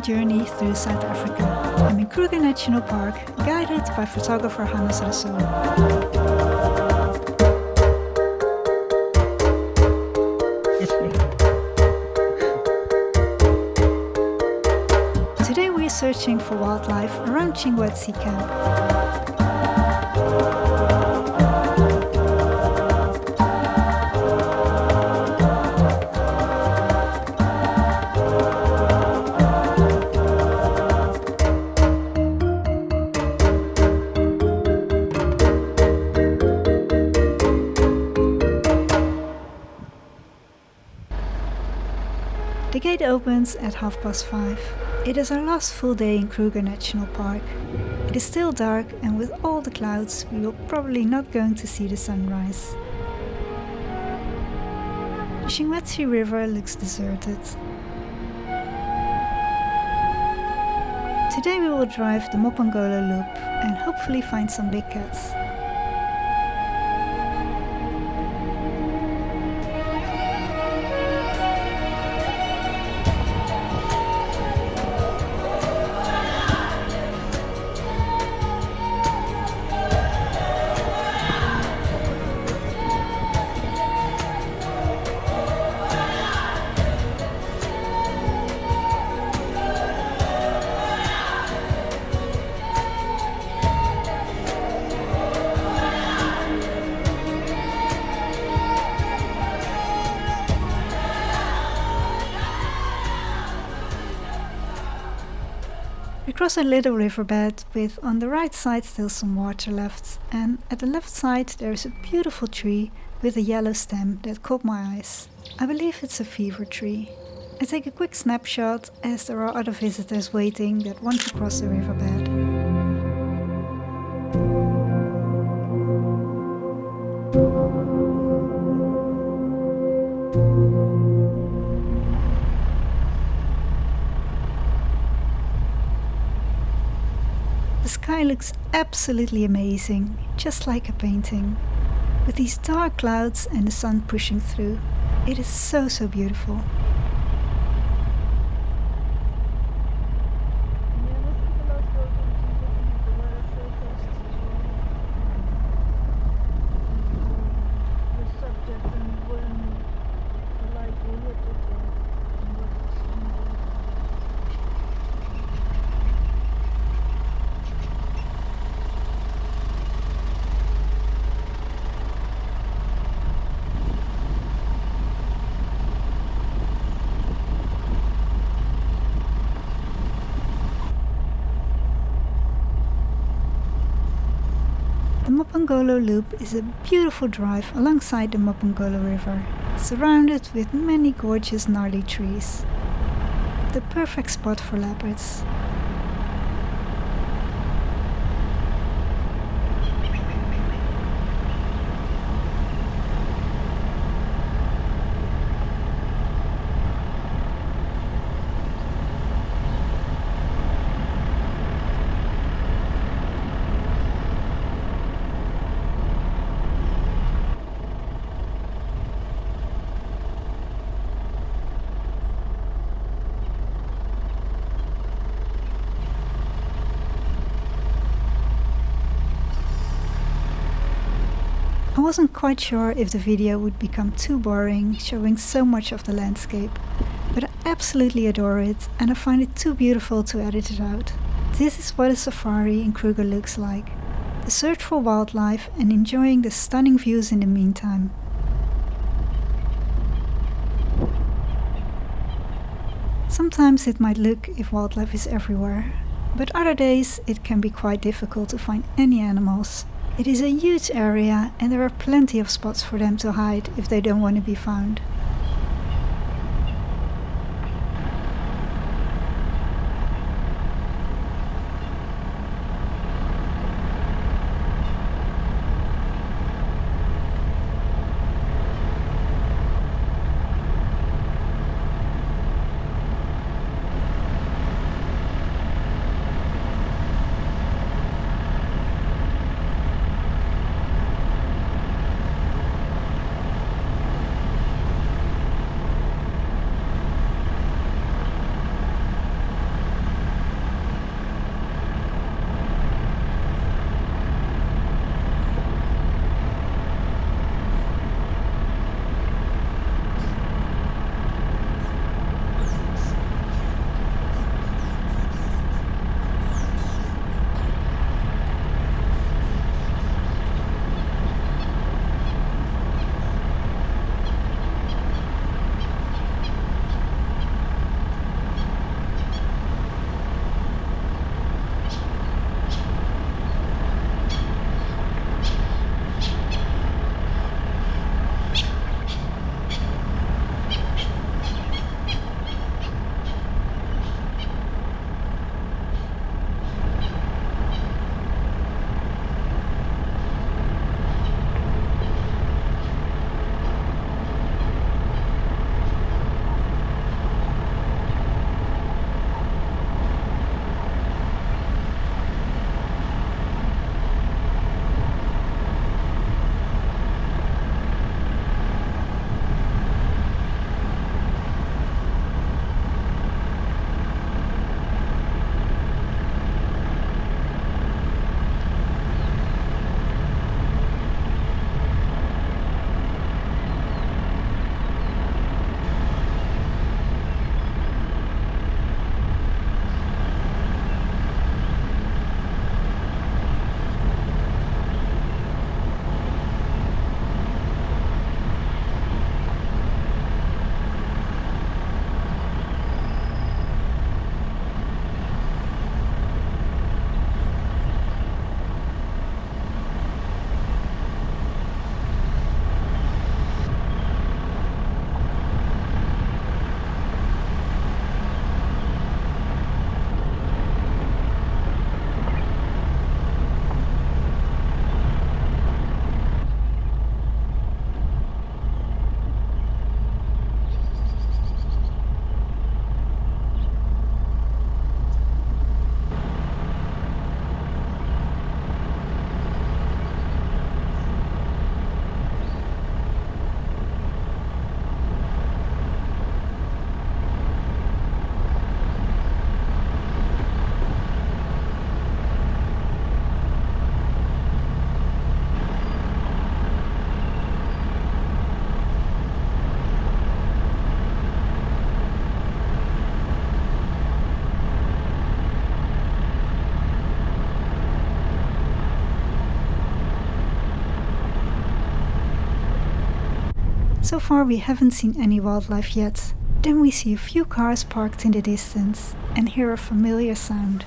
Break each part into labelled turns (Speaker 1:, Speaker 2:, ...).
Speaker 1: journey through South Africa. I'm in Kruger National Park, guided by photographer Rossouw. Today we are searching for wildlife around Shingwedzi camp. The gate opens at 5:30. It is our last full day in Kruger National Park. It is still dark, and with all the clouds we will probably not going to see the sunrise. The Shingwedzi River looks deserted. Today we will drive the Mopangolo loop and hopefully find some big cats. We cross a little riverbed with on the right side still some water left, and at the left side there is a beautiful tree with a yellow stem that caught my eyes. I believe it's a fever tree. I take a quick snapshot as there are other visitors waiting that want to cross the riverbed. The sky looks absolutely amazing, just like a painting. With these dark clouds and the sun pushing through, it is so beautiful. The Mopangolo Loop is a beautiful drive alongside the Mopangolo River, surrounded with many gorgeous gnarly trees. The perfect spot for leopards. I wasn't quite sure if the video would become too boring, showing so much of the landscape, but I absolutely adore it and I find it too beautiful to edit it out. This is what a safari in Kruger looks like. The search for wildlife and enjoying the stunning views in the meantime. Sometimes it might look if wildlife is everywhere, but other days it can be quite difficult to find any animals. It is a huge area and there are plenty of spots for them to hide if they don't want to be found. So far we haven't seen any wildlife yet. Then we see a few cars parked in the distance and hear a familiar sound.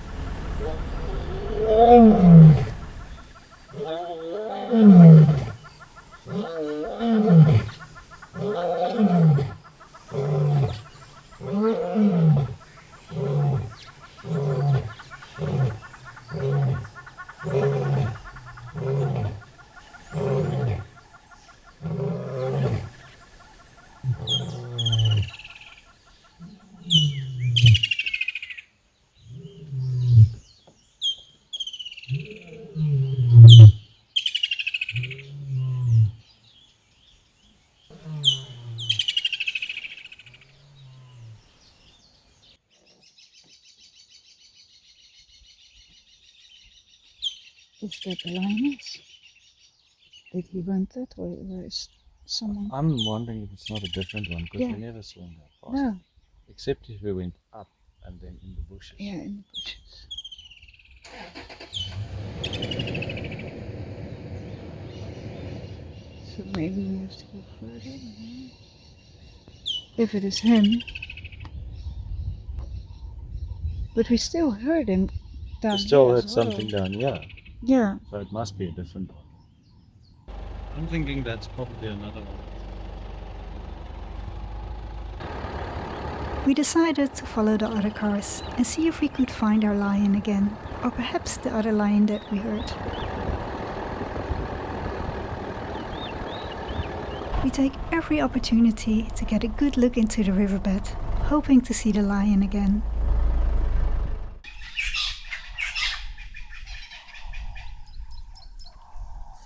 Speaker 1: Is that the lioness? Did he run that way or is someone?
Speaker 2: I'm wondering if it's not a different one because we never saw him that fast.
Speaker 1: No.
Speaker 2: Except if we went up and then in the bushes.
Speaker 1: Yeah, in the bushes. So maybe we have to go further. If it is him. But we still heard him down
Speaker 2: We still
Speaker 1: here
Speaker 2: heard
Speaker 1: as well.
Speaker 2: something down here.
Speaker 1: Yeah.
Speaker 2: So it must be a different one. I'm thinking that's probably another one.
Speaker 1: We decided to follow the other cars and see if we could find our lion again, or perhaps the other lion that we heard. We take every opportunity to get a good look into the riverbed, hoping to see the lion again.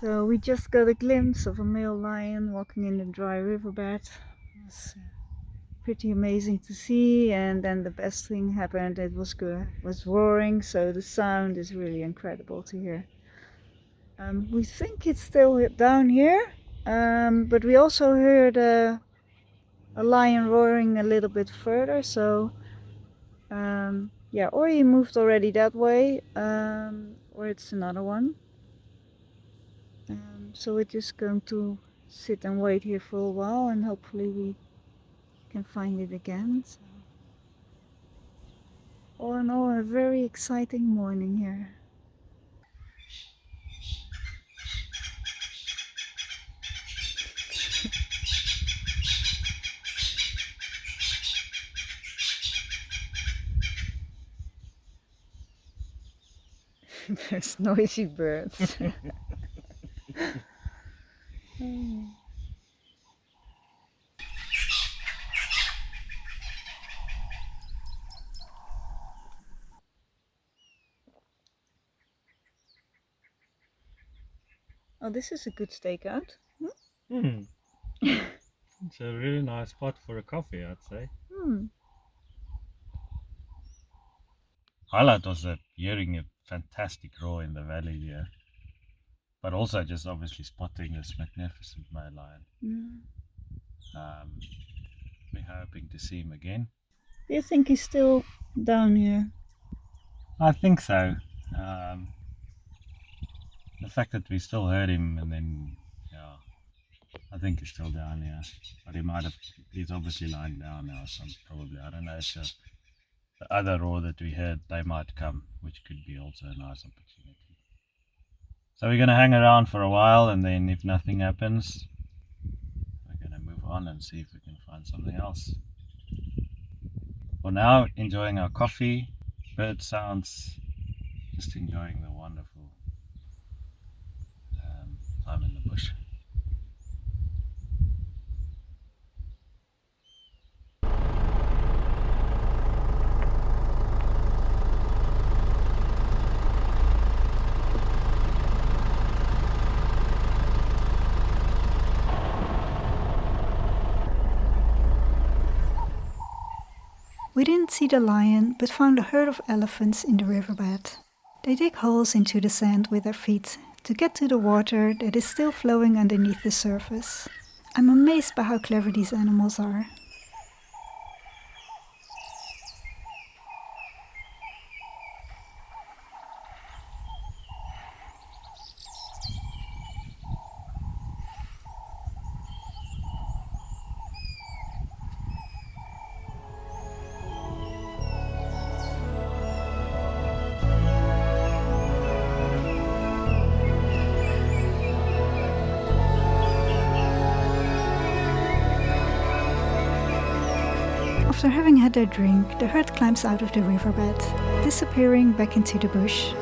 Speaker 1: So we just got a glimpse of a male lion walking in the dry riverbed. It was pretty amazing to see, and then the best thing happened. It was roaring, so the sound is really incredible to hear. We think it's still down here, but we also heard a lion roaring a little bit further, so yeah, or he moved already that way, or it's another one. So we're just going to sit and wait here for a while and hopefully we can find it again. So, all in all, a very exciting morning here. There's noisy birds. Oh, this is a good stakeout.
Speaker 2: It's a really nice spot for a coffee, I'd say. Highlight was hearing a fantastic roar in the valley here. But also just obviously spotting this magnificent male lion. We're hoping to see him again.
Speaker 1: Do you think he's still down here?
Speaker 2: I think so. The fact that we still heard him and then, yeah, I think he's still down here. But he's obviously lying down now, so probably, I don't know, so the other roar that we heard, they might come, which could be also a nice opportunity. So we're going to hang around for a while, and then if nothing happens, we're going to move on and see if we can find something else. For now, enjoying our coffee, bird sounds, just enjoying the wonderful time in the bush.
Speaker 1: We didn't see the lion, but found a herd of elephants in the riverbed. They dig holes into the sand with their feet to get to the water that is still flowing underneath the surface. I'm amazed by how clever these animals are. After having had their drink, the herd climbs out of the riverbed, disappearing back into the bush.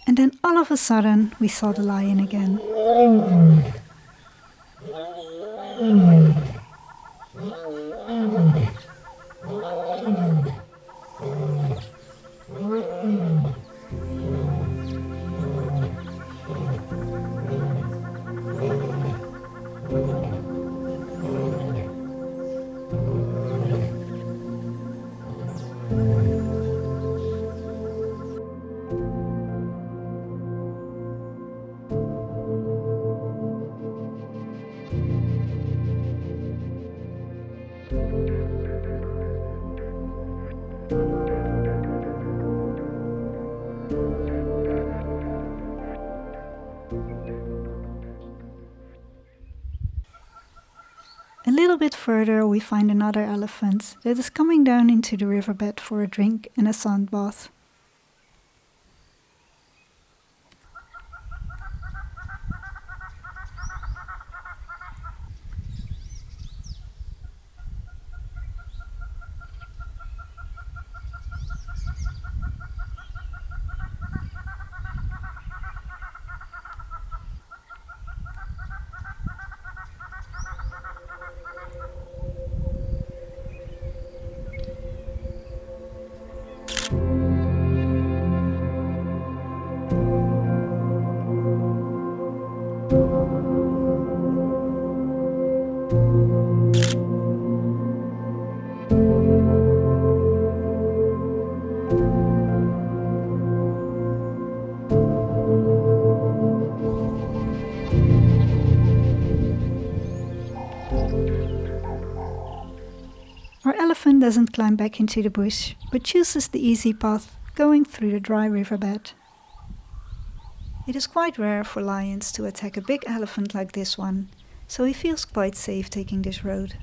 Speaker 1: And then all of a sudden, we saw the lion again. A little bit further we find another elephant that is coming down into the riverbed for a drink and a sand bath. Our elephant doesn't climb back into the bush, but chooses the easy path going through the dry riverbed. It is quite rare for lions to attack a big elephant like this one, so he feels quite safe taking this road.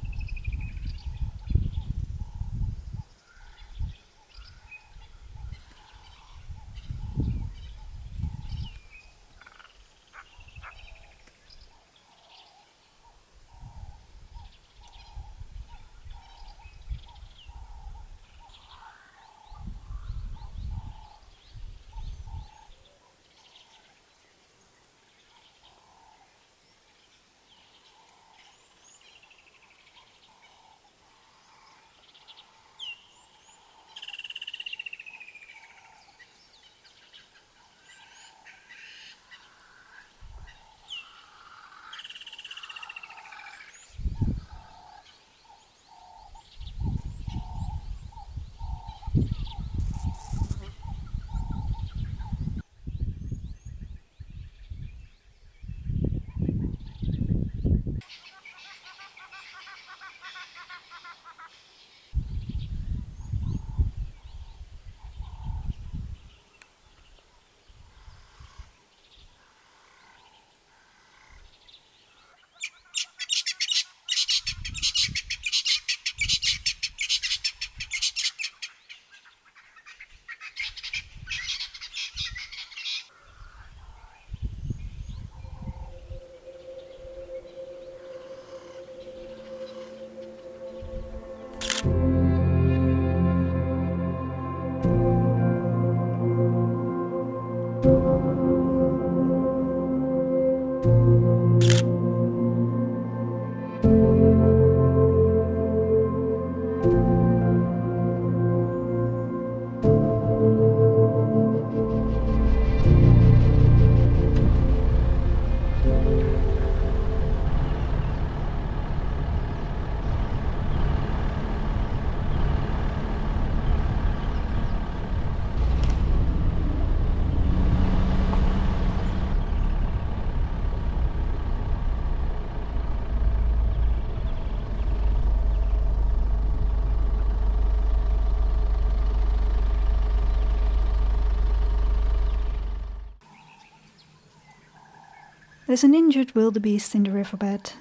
Speaker 1: There's an injured wildebeest in the riverbed.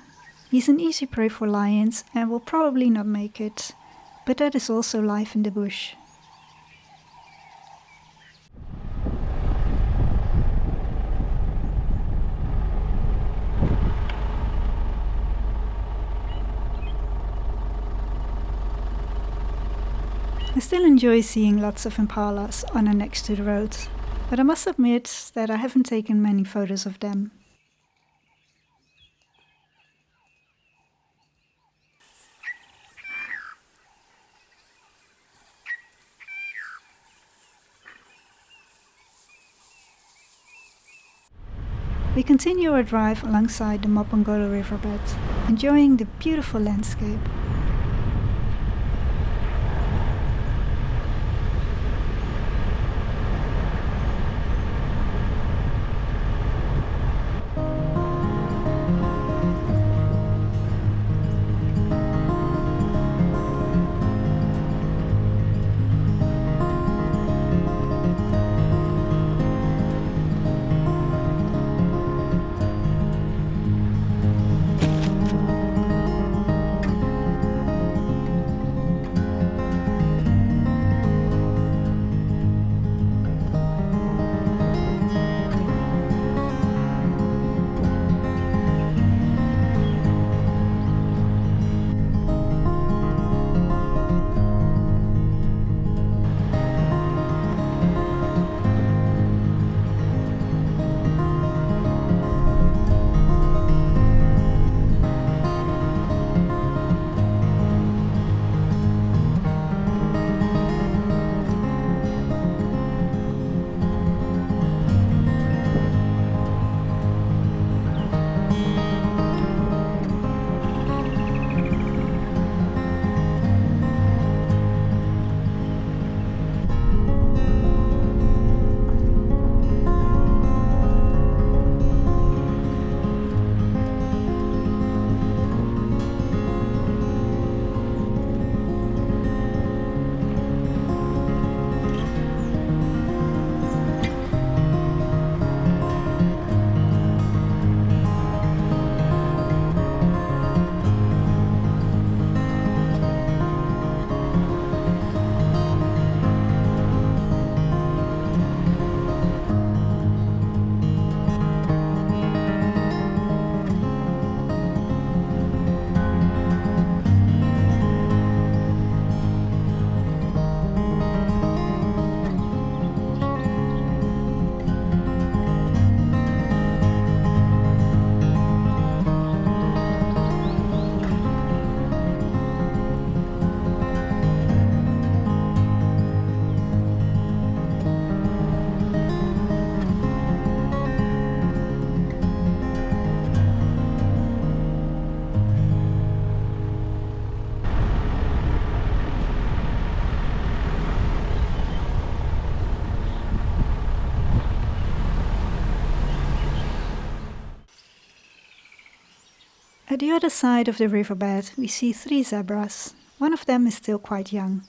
Speaker 1: He's an easy prey for lions and will probably not make it, but that is also life in the bush. I still enjoy seeing lots of impalas on and next to the road, but I must admit that I haven't taken many photos of them. We continue our drive alongside the Mopangolo riverbed, enjoying the beautiful landscape. At the other side of the riverbed we see 3 zebras. One of them is still quite young.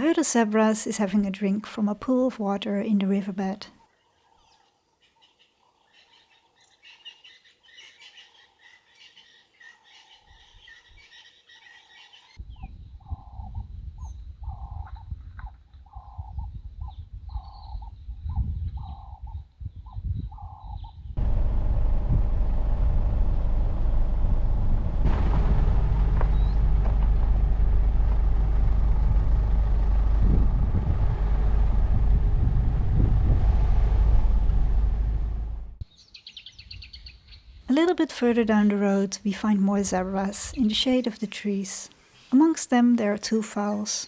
Speaker 1: herd of zebras is having a drink from a pool of water in the riverbed. A little bit further down the road we find more zebras in the shade of the trees. Amongst them there are 2 fowls.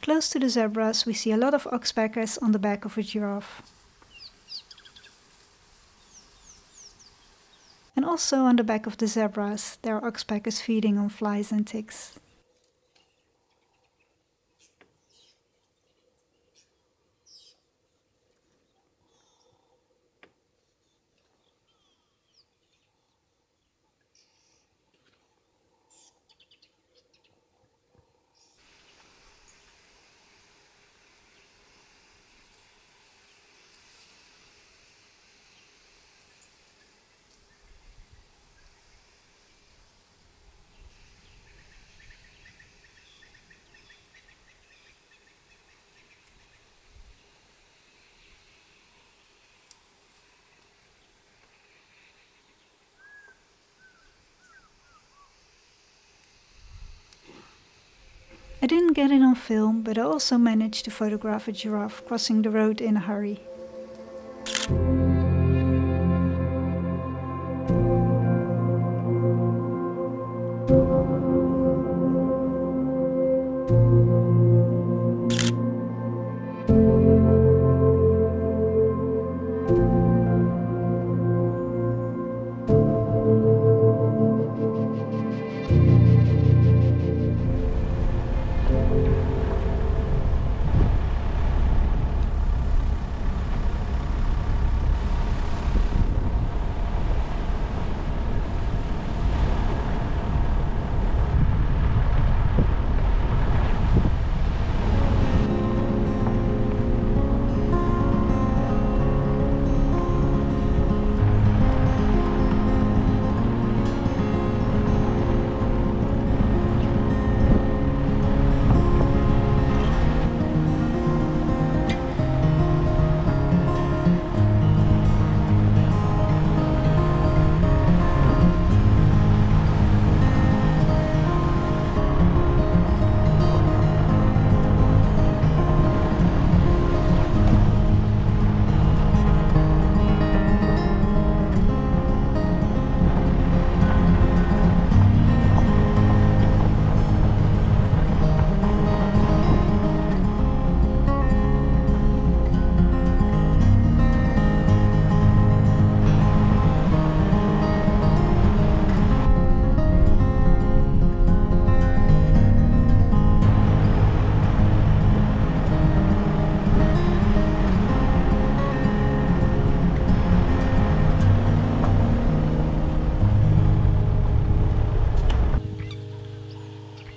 Speaker 1: Close to the zebras we see a lot of oxpeckers on the back of a giraffe. And also on the back of the zebras there are oxpeckers feeding on flies and ticks. I didn't get it on film, but I also managed to photograph a giraffe crossing the road in a hurry.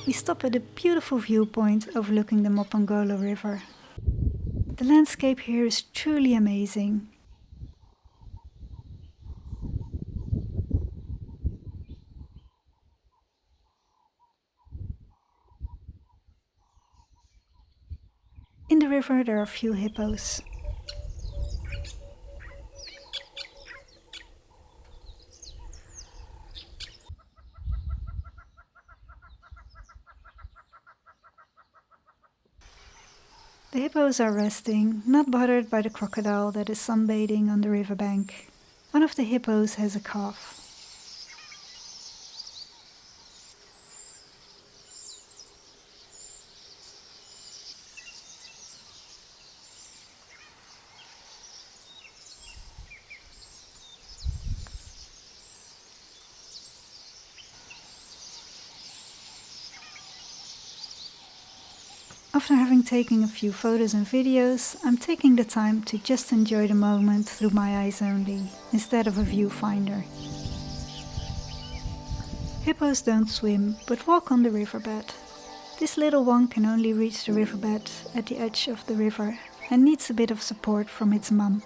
Speaker 1: We stop at a beautiful viewpoint overlooking the Mopangolo River. The landscape here is truly amazing. In the river there are a few hippos. The hippos are resting, not bothered by the crocodile that is sunbathing on the riverbank. One of the hippos has a calf. After having taken a few photos and videos, I'm taking the time to just enjoy the moment through my eyes only, instead of a viewfinder. Hippos don't swim, but walk on the riverbed. This little one can only reach the riverbed at the edge of the river and needs a bit of support from its mum.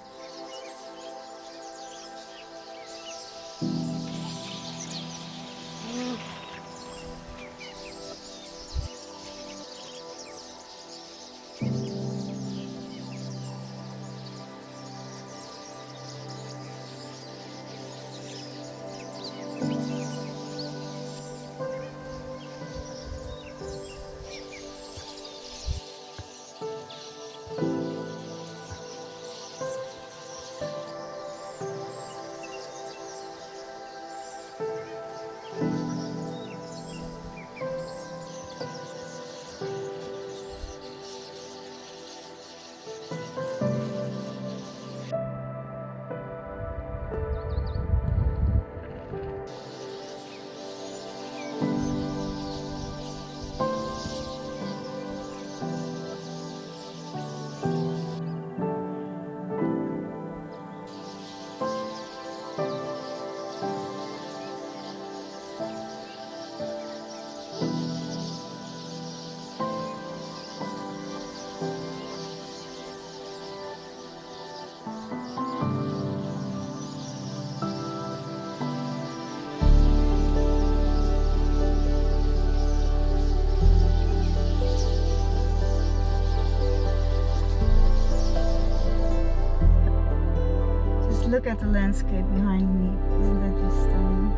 Speaker 1: Look at the landscape behind me. Isn't that just stunning?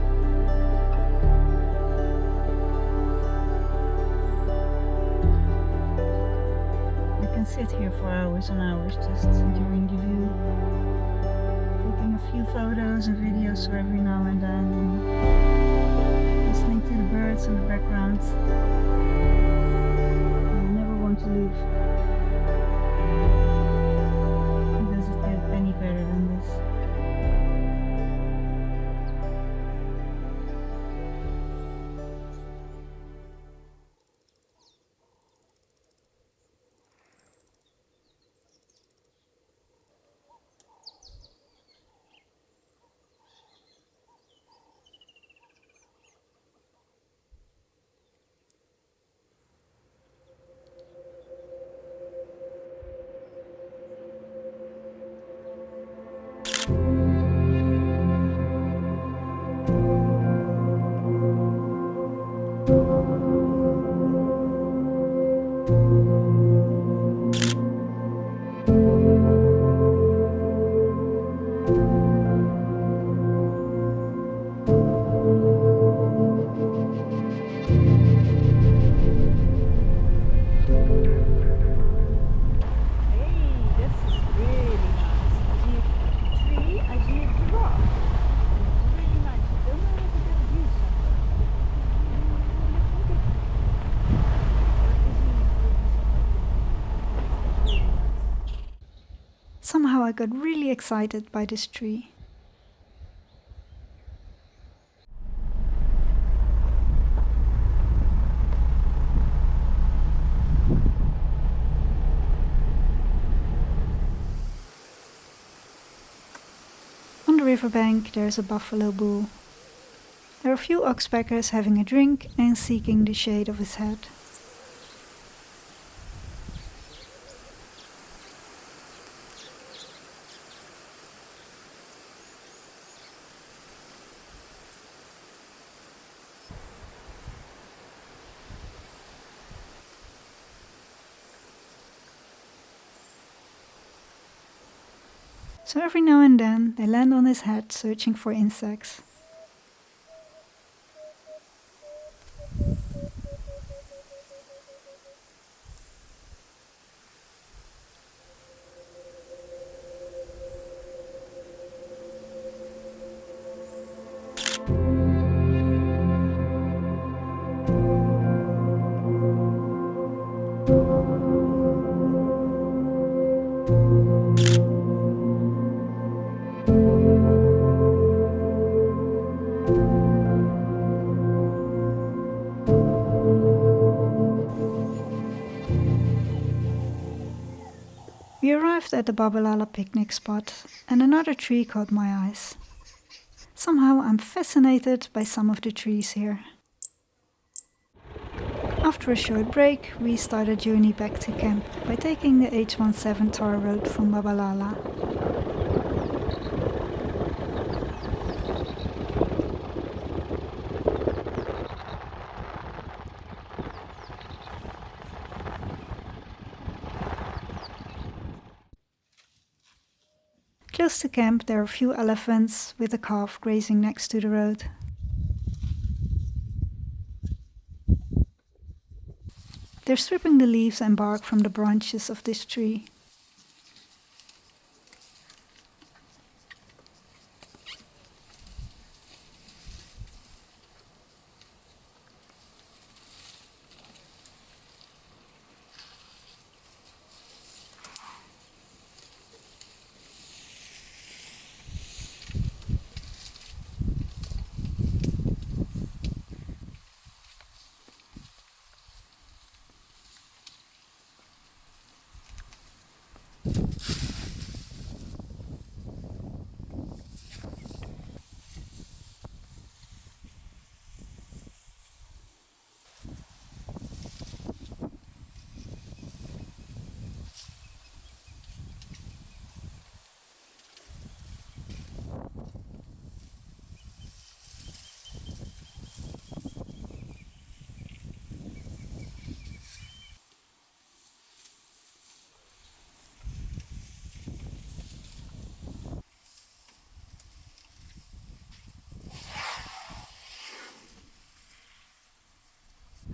Speaker 1: I can sit here for hours and hours just enjoying the view. Taking a few photos and videos every now and then. And listening to the birds in the background. I never want to leave. Does it get any better than this? Somehow I got really excited by this tree. On the riverbank there is a buffalo bull. There are a few oxpeckers having a drink and seeking the shade of his head. So every now and then they land on his head searching for insects. We arrived at the Babalala picnic spot, and another tree caught my eyes. Somehow I'm fascinated by some of the trees here. After a short break, we start our journey back to camp by taking the H17 tar road from Babalala. Close to camp there are a few elephants with a calf grazing next to the road. They're stripping the leaves and bark from the branches of this tree.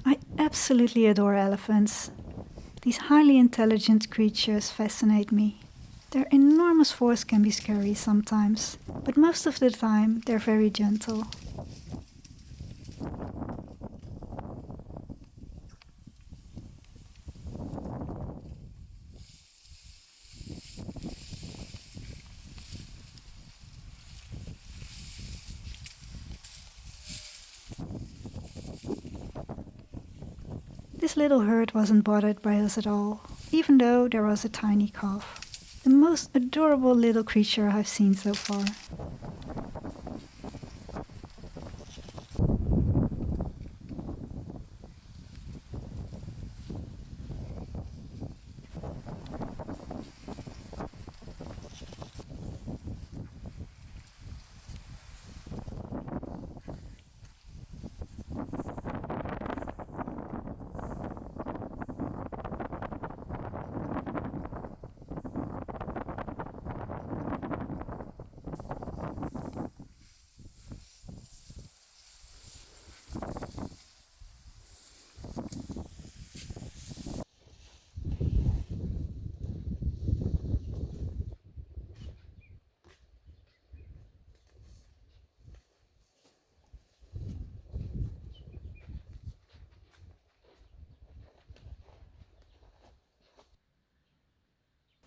Speaker 1: I absolutely adore elephants. These highly intelligent creatures fascinate me. Their enormous force can be scary sometimes, but most of the time they're very gentle. This little herd wasn't bothered by us at all, even though there was a tiny calf. The most adorable little creature I've seen so far.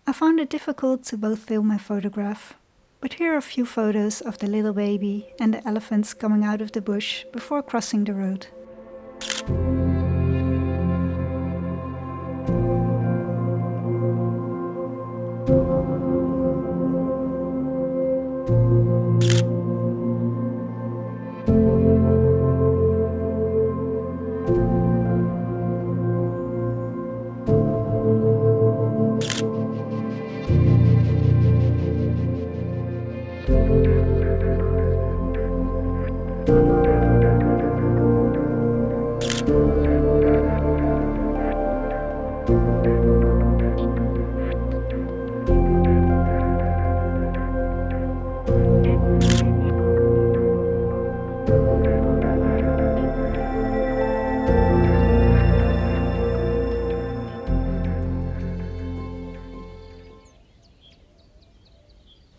Speaker 1: I found it difficult to both film and photograph, but here are a few photos of the little baby and the elephants coming out of the bush before crossing the road.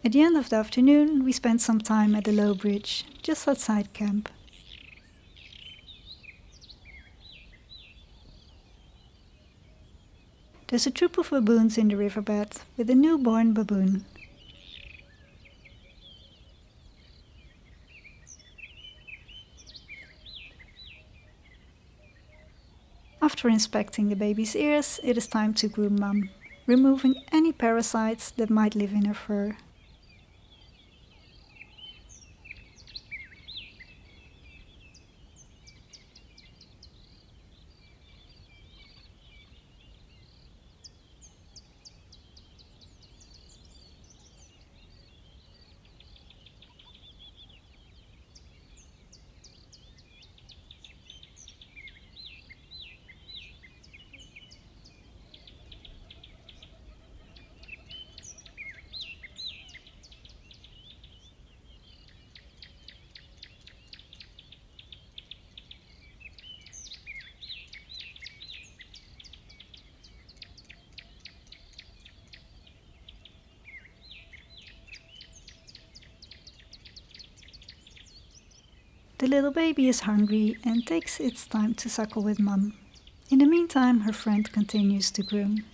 Speaker 1: At the end of the afternoon, we spent some time at the low bridge, just outside camp. There's a troop of baboons in the riverbed with a newborn baboon. After inspecting the baby's ears, it is time to groom mum. removing any parasites that might live in her fur. The little baby is hungry and takes its time to suckle with Mum. In the meantime, her friend continues to groom.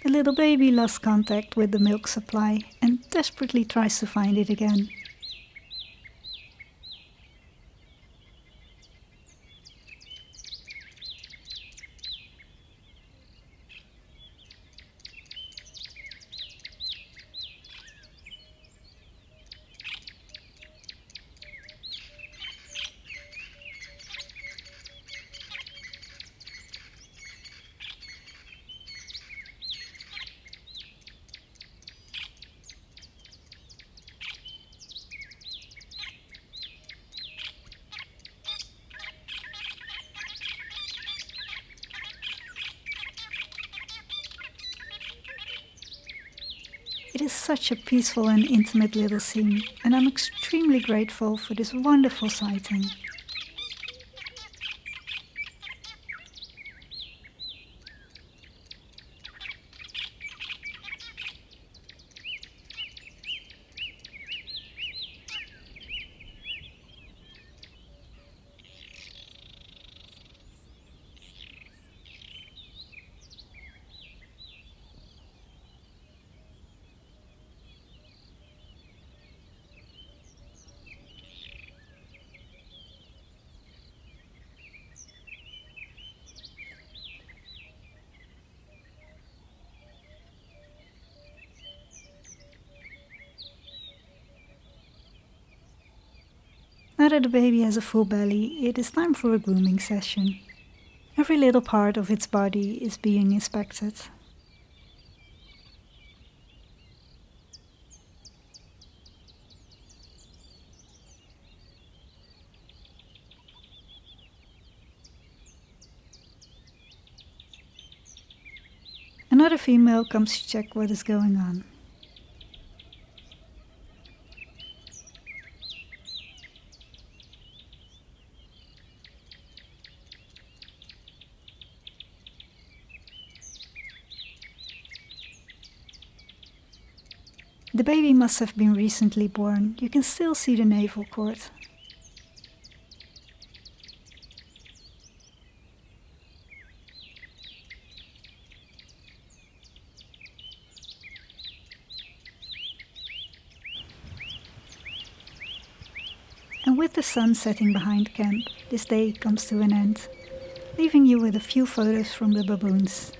Speaker 1: The little baby lost contact with the milk supply and desperately tries to find it again. It is such a peaceful and intimate little scene, and I'm extremely grateful for this wonderful sighting. Now that the baby has a full belly, it is time for a grooming session. Every little part of its body is being inspected. Another female comes to check what is going on. The baby must have been recently born. You can still see the navel cord. And with the sun setting behind camp, this day comes to an end, leaving you with a few photos from the baboons.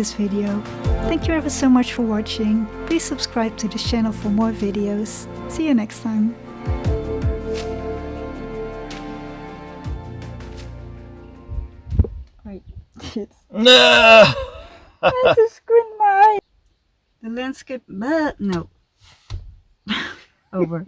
Speaker 1: this video. Thank you ever so much for watching. Please subscribe to this channel for more videos. See you next time. Wait, shit.
Speaker 2: No!
Speaker 1: I had to squint my eye. The landscape, no. Over.